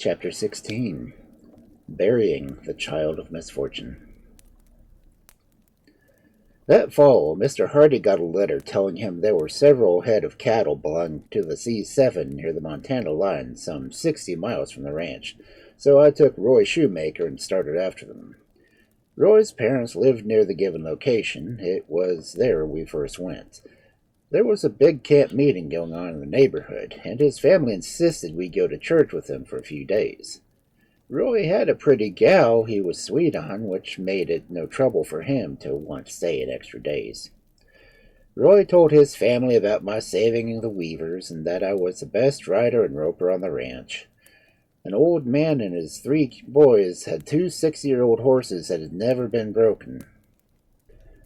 Chapter 16. Burying the Child of Misfortune. That fall, Mr. Hardy got a letter telling him there were several head of cattle belonging to the C7 near the Montana line, some 60 miles from the ranch, so I took Roy Shoemaker and started after them. Roy's parents lived near the given location. It was there we first went. There was a big camp meeting going on in the neighborhood, and his family insisted we go to church with them for a few days. Roy had a pretty gal he was sweet on, which made it no trouble for him to want to stay an extra days. Roy told his family about my saving the weavers and that I was the best rider and roper on the ranch. An old man and his 3 boys had 2 6-year-old horses that had never been broken.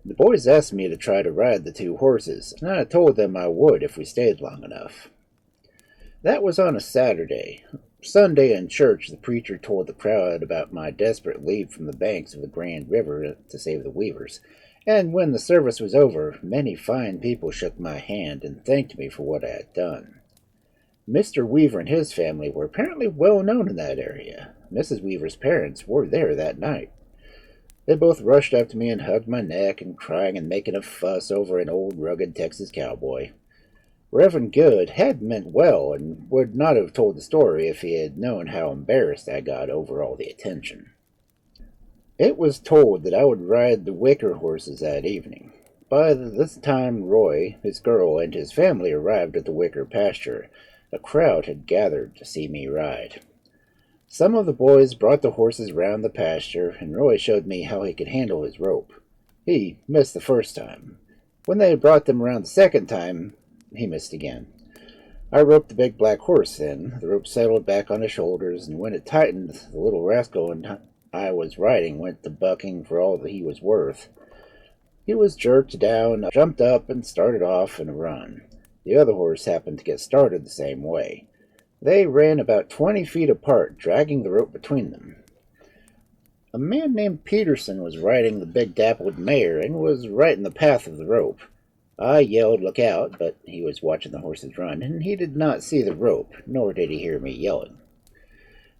The boys asked me to try to ride the 2 horses, and I told them I would if we stayed long enough. That was on a Saturday. Sunday in church, the preacher told the crowd about my desperate leap from the banks of the Grand River to save the weavers, and when the service was over, many fine people shook my hand and thanked me for what I had done. Mr. Weaver and his family were apparently well known in that area. Mrs. Weaver's parents were there that night. They both rushed up to me and hugged my neck and crying and making a fuss over an old rugged Texas cowboy. Reverend Good had meant well and would not have told the story if he had known how embarrassed I got over all the attention. It was told that I would ride the wicker horses that evening. By this time Roy, his girl, and his family arrived at the wicker pasture. A crowd had gathered to see me ride. Some of the boys brought the horses round the pasture, and Roy showed me how he could handle his rope. He missed the first time. When they brought them around the second time, he missed again. I roped the big black horse then. The rope settled back on his shoulders, and when it tightened, the little rascal and I was riding went to bucking for all that he was worth. He was jerked down, jumped up, and started off in a run. The other horse happened to get started the same way. They ran about 20 feet apart, dragging the rope between them. A man named Peterson was riding the big dappled mare and was right in the path of the rope. I yelled, "Look out," but he was watching the horses run, and he did not see the rope, nor did he hear me yelling.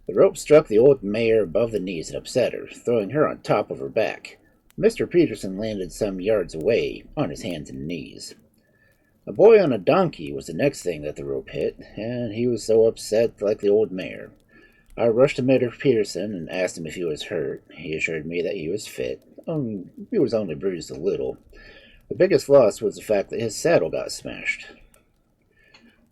The rope struck the old mare above the knees and upset her, throwing her on top of her back. Mr. Peterson landed some yards away, on his hands and knees. A boy on a donkey was the next thing that the rope hit, and he was so upset like the old mare. I rushed to Mr. Peterson and asked him if he was hurt. He assured me that he was fit. He was only bruised a little. The biggest loss was the fact that his saddle got smashed.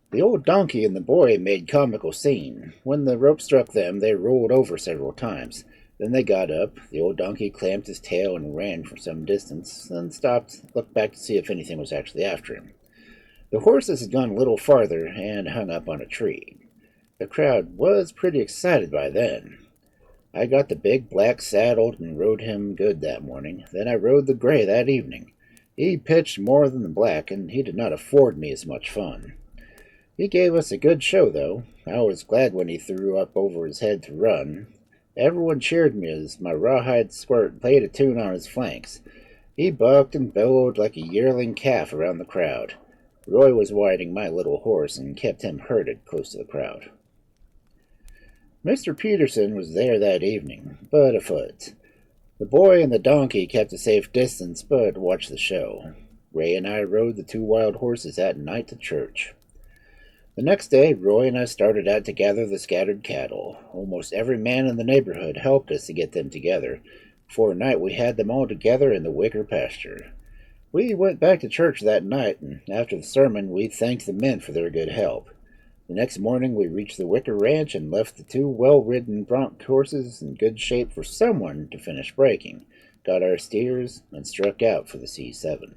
The old donkey and the boy made comical scene. When the rope struck them, they rolled over several times. Then they got up. The old donkey clamped his tail and ran for some distance, then stopped, looked back to see if anything was actually after him. The horses had gone a little farther and hung up on a tree. The crowd was pretty excited by then. I got the big black saddled and rode him good that morning. Then I rode the gray that evening. He pitched more than the black, and he did not afford me as much fun. He gave us a good show, though. I was glad when he threw up over his head to run. Everyone cheered me as my rawhide squirt played a tune on his flanks. He bucked and bellowed like a yearling calf around the crowd. Roy was riding my little horse and kept him herded close to the crowd. Mr. Peterson was there that evening, but afoot. The boy and the donkey kept a safe distance, but watched the show. Ray and I rode the 2 wild horses that night to church. The next day, Roy and I started out to gather the scattered cattle. Almost every man in the neighborhood helped us to get them together. Before night, we had them all together in the wicker pasture. We went back to church that night, and after the sermon, we thanked the men for their good help. The next morning, we reached the Wicker Ranch and left the 2 well-ridden bronc horses in good shape for someone to finish breaking, got our steers, and struck out for the C7.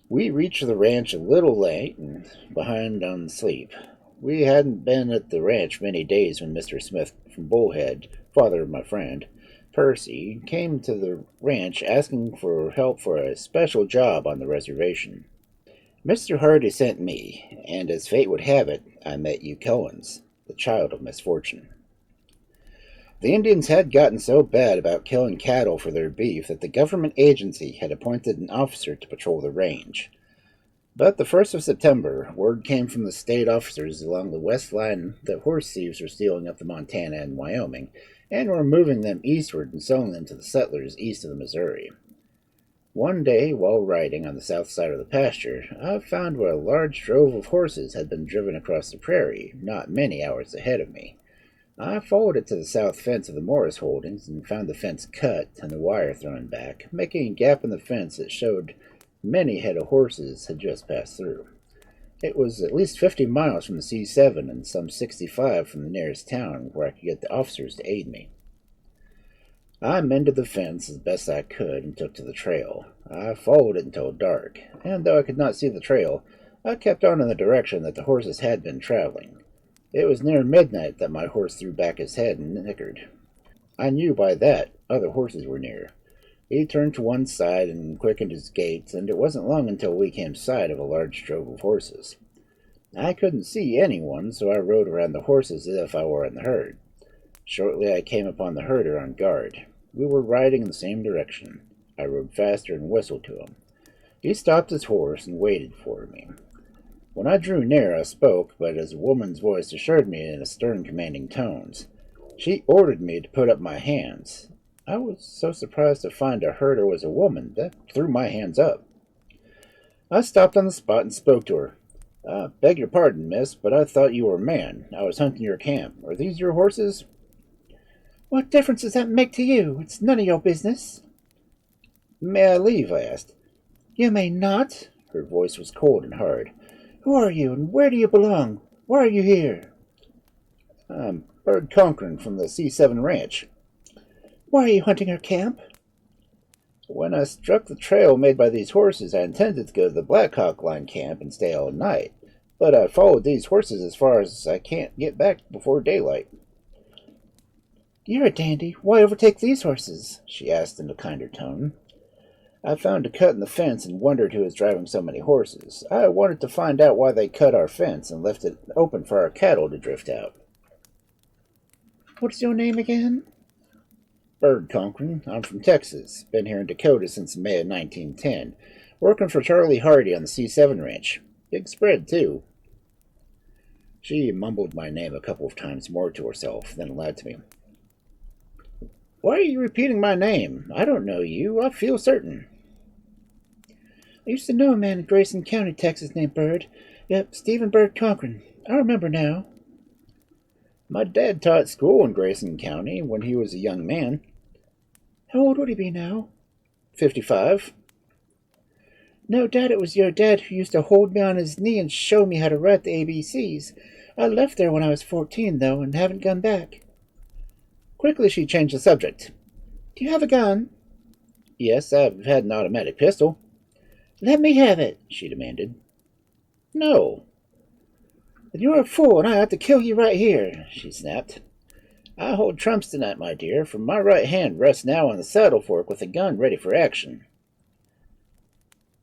We reached the ranch a little late and behind on sleep. We hadn't been at the ranch many days when Mr. Smith from Bullhead, father of my friend, Percy, came to the ranch asking for help for a special job on the reservation. Mr. Hardy sent me, and as fate would have it, I met Hugh Collins, the child of misfortune. The Indians had gotten so bad about killing cattle for their beef that the government agency had appointed an officer to patrol the range. But the 1st of September, word came from the state officers along the west line that horse thieves were stealing up the Montana and Wyoming, and were moving them eastward and selling them to the settlers east of the Missouri. One day, while riding on the south side of the pasture, I found where a large drove of horses had been driven across the prairie, not many hours ahead of me. I followed it to the south fence of the Morris holdings and found the fence cut and the wire thrown back, making a gap in the fence that showed many head of horses had just passed through. It was at least 50 miles from the C7 and some 65 from the nearest town where I could get the officers to aid me. I mended the fence as best I could and took to the trail. I followed it until dark, and though I could not see the trail, I kept on in the direction that the horses had been traveling. It was near midnight that my horse threw back his head and nickered. I knew by that other horses were near. He turned to one side and quickened his gait, and it wasn't long until we came sight of a large drove of horses. I couldn't see anyone, so I rode around the horses as if I were in the herd. Shortly I came upon the herder on guard. We were riding in the same direction. I rode faster and whistled to him. He stopped his horse and waited for me. When I drew near, I spoke, but as a woman's voice assured me in a stern, commanding tones. She ordered me to put up my hands. I was so surprised to find a herder was a woman that threw my hands up. I stopped on the spot and spoke to her. "I beg your pardon, miss, but I thought you were a man. I was hunting your camp. Are these your horses?" What difference does that make to you? It's none of your business. "May I leave?" I asked. You may not. Her voice was cold and hard. Who are you, and where do you belong? Why are you here? "I'm Byrd Cochrain from the C7 ranch." Why are you hunting our camp? "When I struck the trail made by these horses, I intended to go to the Black Hawk Line camp and stay all night. But I followed these horses as far as I can't get back before daylight." You're a dandy. Why overtake these horses? She asked in a kinder tone. "I found a cut in the fence and wondered who was driving so many horses. I wanted to find out why they cut our fence and left it open for our cattle to drift out." What's your name again? "Byrd Cochrain. I'm from Texas. Been here in Dakota since May of 1910. Working for Charlie Hardy on the C7 ranch. Big spread, too." She mumbled my name a couple of times more to herself, then aloud to me. "Why are you repeating my name? I don't know you. I feel certain." I used to know a man in Grayson County, Texas, named Byrd. Yep, Stephen Byrd Cochrain. I remember now. "My dad taught school in Grayson County when he was a young man." How old would he be now? 55. No doubt it was your dad who used to hold me on his knee and show me how to write the ABCs. I left there when I was 14, though, and haven't gone back. Quickly she changed the subject. Do you have a gun? "Yes, I've had an automatic pistol." Let me have it, she demanded. "No." Then you're a fool, and I ought to kill you right here, she snapped. "I hold trumps tonight, my dear, for my right hand rests now on the saddle fork with a gun ready for action."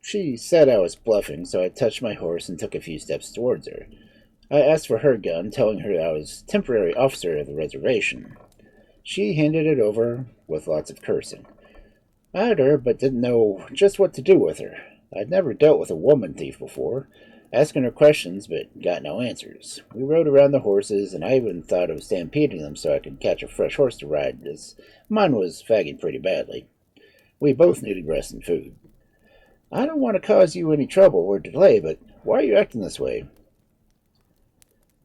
She said I was bluffing, so I touched my horse and took a few steps towards her. I asked for her gun, telling her I was temporary officer of the reservation. She handed it over with lots of cursing. I had her, but didn't know just what to do with her. I'd never dealt with a woman thief before, asking her questions, but got no answers. We rode around the horses, and I even thought of stampeding them so I could catch a fresh horse to ride, as mine was fagging pretty badly. We both needed rest and food. "I don't want to cause you any trouble or delay, but why are you acting this way?"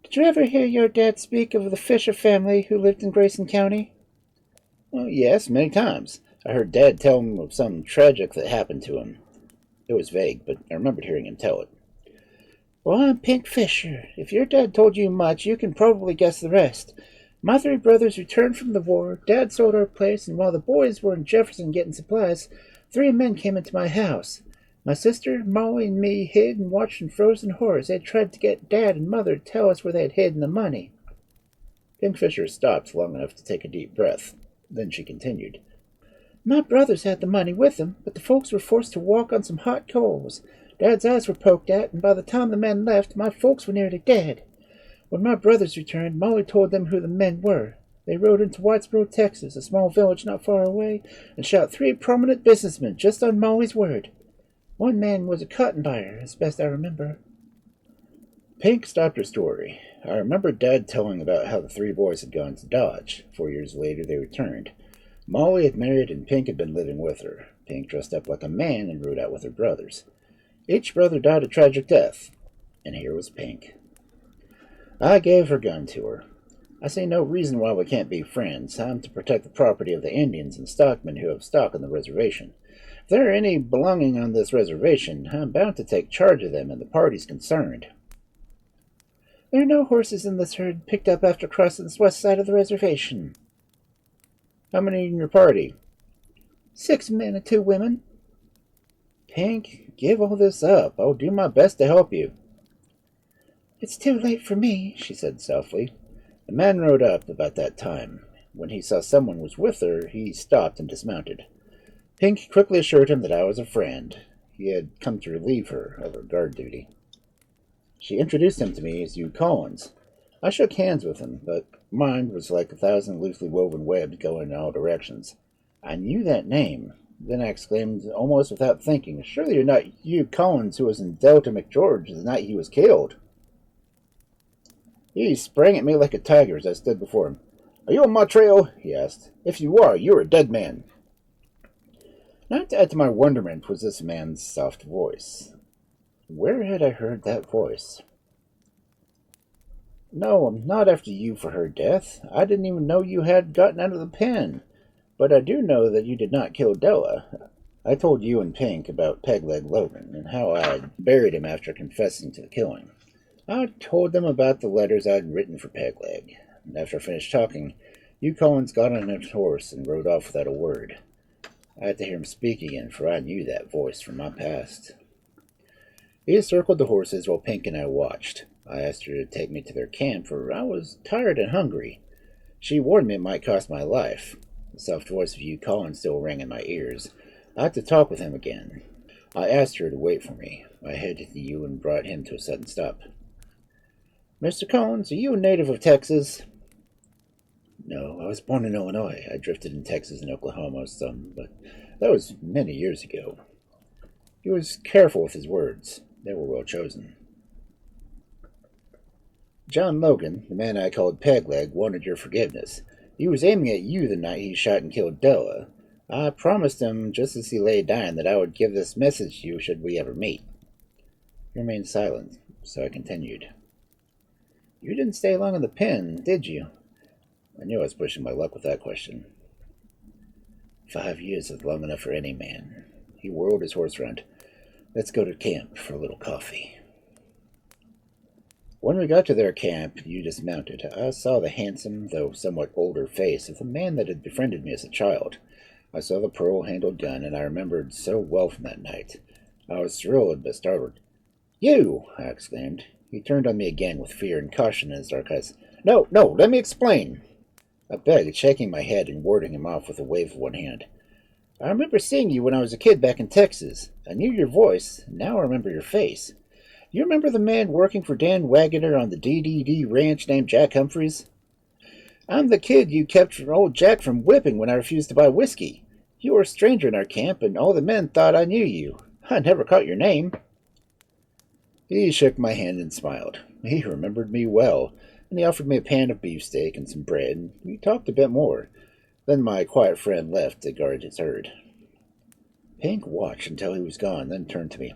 Did you ever hear your dad speak of the Fisher family who lived in Grayson County? "Well, yes, many times. I heard Dad tell him of some tragic that happened to him." It was vague, but I remembered hearing him tell it. Well, I'm Pink Fisher. If your dad told you much, you can probably guess the rest. My three brothers returned from the war, Dad sold our place, and while the boys were in Jefferson getting supplies, three men came into my house. My sister, Molly, and me hid and watched in frozen horror as they tried to get Dad and Mother to tell us where they had hidden the money. Kingfisher stopped long enough to take a deep breath. Then she continued. My brothers had the money with them, but the folks were forced to walk on some hot coals. Dad's eyes were poked at, and by the time the men left, my folks were nearly dead. When my brothers returned, Molly told them who the men were. They rode into Whitesboro, Texas, a small village not far away, and shot three prominent businessmen just on Molly's word. One man was a cotton buyer, as best I remember. Pink stopped her story. I remember Dad telling about how the three boys had gone to Dodge. 4 years later, they returned. Molly had married and Pink had been living with her. Pink dressed up like a man and rode out with her brothers. Each brother died a tragic death, and here was Pink. I gave her gun to her. I see no reason why we can't be friends. I'm to protect the property of the Indians and stockmen who have stock on the reservation. If there are any belonging on this reservation, I'm bound to take charge of them and the parties concerned. There are no horses in this herd picked up after crossing the west side of the reservation. How many in your party? 6 men and 2 women. Pink, give all this up. I'll do my best to help you. It's too late for me, she said softly. The man rode up about that time. When he saw someone was with her, he stopped and dismounted. Pink quickly assured him that I was a friend. He had come to relieve her of her guard duty. She introduced him to me as Hugh Collins. I shook hands with him, but mine was like 1,000 loosely woven webs going in all directions. I knew that name. Then I exclaimed, almost without thinking, "Surely you're not Hugh Collins who was in Delta McGeorge the night he was killed?" He sprang at me like a tiger as I stood before him. "Are you on my trail?" he asked. "If you are, you're a dead man." Not to add to my wonderment was this man's soft voice. Where had I heard that voice? "No, I'm not after you for her death. I didn't even know you had gotten out of the pen. But I do know that you did not kill Della. I told you and Pink about Pegleg Logan and how I had buried him after confessing to the killing. I told them about the letters I'd written for Pegleg. And after I finished talking, Hugh Collins got on his horse and rode off without a word. I had to hear him speak again, for I knew that voice from my past. He circled the horses while Pink and I watched. I asked her to take me to their camp, for I was tired and hungry. She warned me it might cost my life. The soft voice of Hugh Collins still rang in my ears. I had to talk with him again. I asked her to wait for me. I headed to Hugh and brought him to a sudden stop. "Mr. Collins, are you a native of Texas?" "No, I was born in Illinois. I drifted in Texas and Oklahoma some, but that was many years ago." He was careful with his words. They were well chosen. "John Logan, the man I called Pegleg, wanted your forgiveness. He was aiming at you the night he shot and killed Della. I promised him, just as he lay dying, that I would give this message to you should we ever meet." He remained silent, so I continued. "You didn't stay long in the pen, did you?" I knew I was pushing my luck with that question. 5 years is long enough for any man." He whirled his horse round. "Let's go to camp for a little coffee." When we got to their camp, you dismounted. I saw the handsome, though somewhat older face of the man that had befriended me as a child. I saw the pearl-handled gun, and I remembered so well from that night. I was thrilled but startled. "You!" I exclaimed. He turned on me again with fear and caution in his dark eyes. "No, no, let me explain." I begged, shaking my head and warding him off with a wave of one hand. "I remember seeing you when I was a kid back in Texas. I knew your voice. Now I remember your face. You remember the man working for Dan Wagoner on the DDD ranch named Jack Humphreys? I'm the kid you kept from old Jack from whipping when I refused to buy whiskey. You were a stranger in our camp, and all the men thought I knew you. I never caught your name." He shook my hand and smiled. He remembered me well, and he offered me a pan of beefsteak and some bread. We talked a bit more. Then my quiet friend left to guard his herd. Pink watched until he was gone, then turned to me.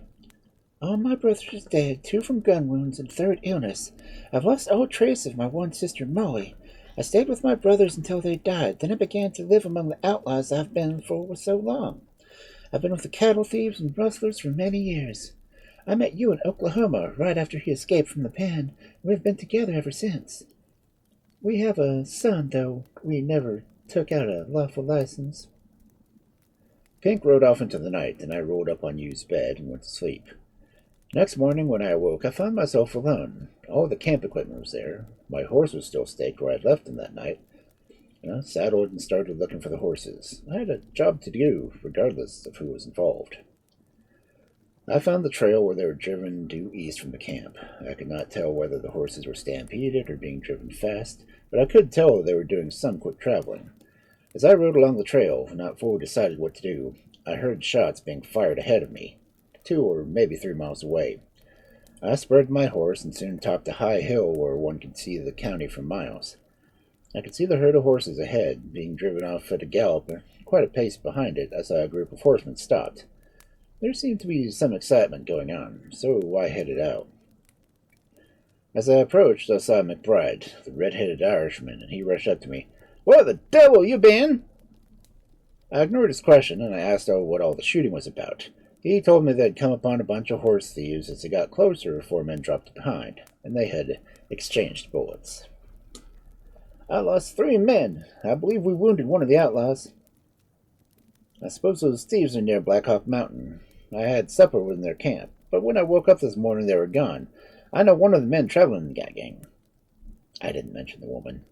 "All my brothers are dead, 2 from gun wounds and 3rd illness. I've lost all trace of my one sister, Molly. I stayed with my brothers until they died. Then I began to live among the outlaws I've been for so long. I've been with the cattle thieves and rustlers for many years. I met you in Oklahoma right after he escaped from the pen, and we've been together ever since. We have a son, though we never took out a lawful license." Pink rode off into the night, and I rolled up on Yu's bed and went to sleep. Next morning, when I awoke, I found myself alone. All the camp equipment was there. My horse was still staked where I'd left him that night. I saddled and started looking for the horses. I had a job to do, regardless of who was involved. I found the trail where they were driven due east from the camp. I could not tell whether the horses were stampeded or being driven fast, but I could tell they were doing some quick traveling. As I rode along the trail, not fully decided what to do, I heard shots being fired ahead of me. 2 or maybe 3 miles away. I spurred my horse and soon topped a high hill where one could see the county for miles. I could see the herd of horses ahead, being driven off at a gallop, and quite a pace behind it. I saw a group of horsemen stopped. There seemed to be some excitement going on, so I headed out. As I approached, I saw McBride, the red-headed Irishman, and he rushed up to me. "Where the devil you been?" I ignored his question, and I asked what all the shooting was about. He told me they'd come upon a bunch of horse thieves as they got closer. 4 men dropped behind, and they had exchanged bullets. "I lost 3 men. I believe we wounded one of the outlaws." "I suppose those thieves are near Black Hawk Mountain. I had supper in their camp, but when I woke up this morning they were gone. I know one of the men traveling in that gang." I didn't mention the woman.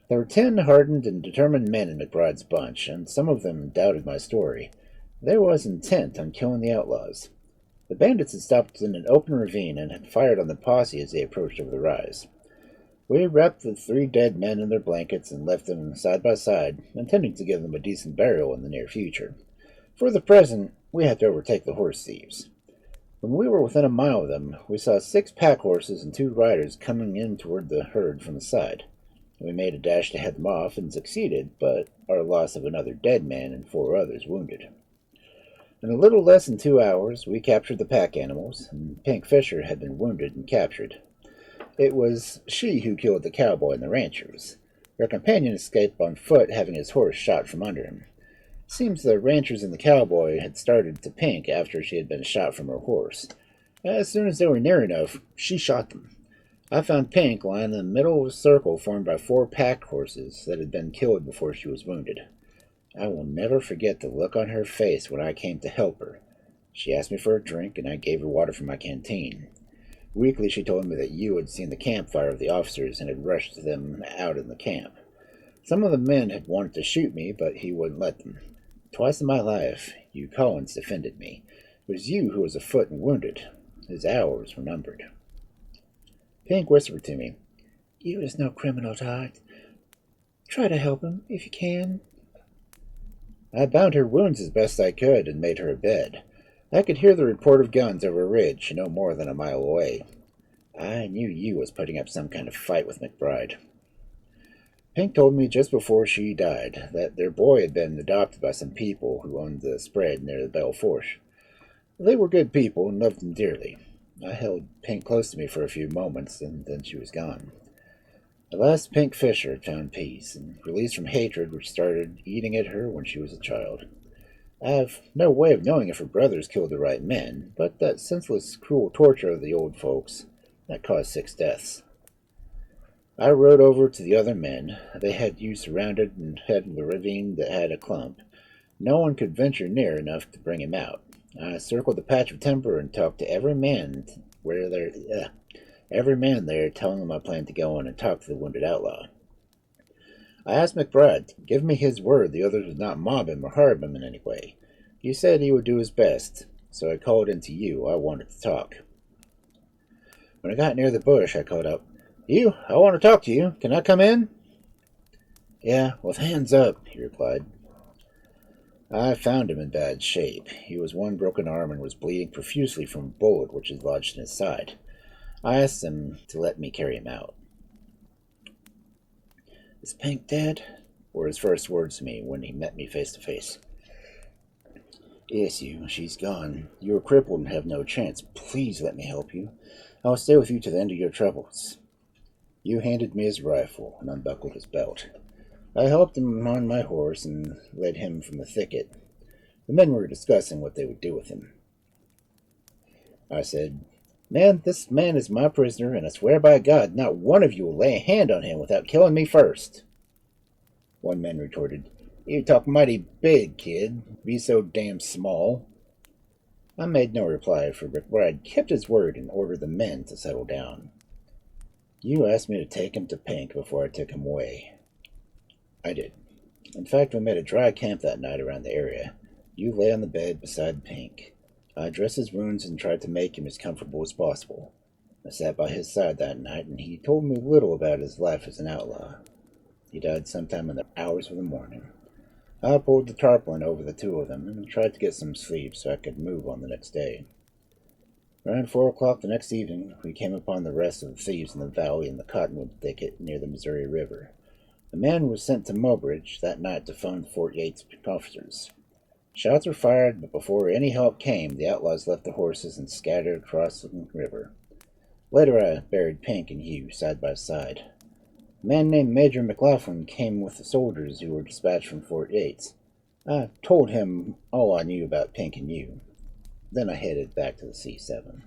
There were 10 hardened and determined men in McBride's bunch, and some of them doubted my story. There was intent on killing the outlaws. The bandits had stopped in an open ravine and had fired on the posse as they approached over the rise. We wrapped the 3 dead men in their blankets and left them side by side, intending to give them a decent burial in the near future. For the present, we had to overtake the horse thieves. When we were within a mile of them, we saw 6 pack horses and 2 riders coming in toward the herd from the side. We made a dash to head them off and succeeded, but our loss of another dead man and 4 others wounded. In a little less than 2 hours, we captured the pack animals, and Pink Fisher had been wounded and captured. It was she who killed the cowboy and the ranchers. Her companion escaped on foot, having his horse shot from under him. It seems the ranchers and the cowboy had started to Pink after she had been shot from her horse. As soon as they were near enough, she shot them. I found Pink lying in the middle of a circle formed by 4 pack horses that had been killed before she was wounded. I will never forget the look on her face when I came to help her. She asked me for a drink, and I gave her water from my canteen. Weakly, she told me that you had seen the campfire of the officers and had rushed them out in the camp. Some of the men had wanted to shoot me, but he wouldn't let them. Twice in my life, you Collins defended me. It was you who was afoot and wounded. His hours were numbered. Pink whispered to me, "You is no criminal, Todd. Try to help him, if you can." I bound her wounds as best I could and made her a bed. I could hear the report of guns over a ridge no more than a mile away. I knew you was putting up some kind of fight with McBride. Pink told me just before she died that their boy had been adopted by some people who owned the spread near the Belle Fourche. They were good people and loved him dearly. I held Pink close to me for a few moments, and then she was gone. At last Pink Fisher had found peace, and released from hatred which started eating at her when she was a child. I have no way of knowing if her brothers killed the right men, but that senseless, cruel torture of the old folks, that caused 6 deaths. I rode over to the other men. They had you surrounded and headed the ravine that had a clump. No one could venture near enough to bring him out. I circled the patch of timber and talked to every man there, telling him I planned to go in and talk to the wounded outlaw. I asked McBride to give me his word the others would not mob him or harm him in any way. He said he would do his best, so I called in to you. I wanted to talk. When I got near the bush, I called out, "You, I want to talk to you. Can I come in?" "Yeah, with hands up," he replied. I found him in bad shape. He was 1 broken arm and was bleeding profusely from a bullet which had lodged in his side. I asked him to let me carry him out. "Is Pink dead?" were his first words to me when he met me face to face. "Yes, she's gone. You are crippled and have no chance. Please let me help you. I will stay with you to the end of your troubles." You handed me his rifle and unbuckled his belt. I helped him on my horse and led him from the thicket. The men were discussing what they would do with him. I said, "Man, this man is my prisoner, and I swear by God not one of you will lay a hand on him without killing me first." One man retorted, "You talk mighty big, kid. Be so damn small." I made no reply, for McBride kept his word and ordered the men to settle down. You asked me to take him to Pink before I took him away. I did. In fact, we made a dry camp that night around the area. You lay on the bed beside Pink. I dressed his wounds and tried to make him as comfortable as possible. I sat by his side that night, and he told me little about his life as an outlaw. He died sometime in the hours of the morning. I pulled the tarpaulin over the two of them and tried to get some sleep so I could move on the next day. Around 4 o'clock the next evening, we came upon the rest of the thieves in the valley in the cottonwood thicket near the Missouri River. A man was sent to Mobridge that night to phone Fort Yates officers. Shots were fired, but before any help came, the outlaws left the horses and scattered across the river. Later I buried Pink and Hugh side by side. A man named Major McLaughlin came with the soldiers who were dispatched from Fort Yates. I told him all I knew about Pink and Hugh. Then I headed back to the C7.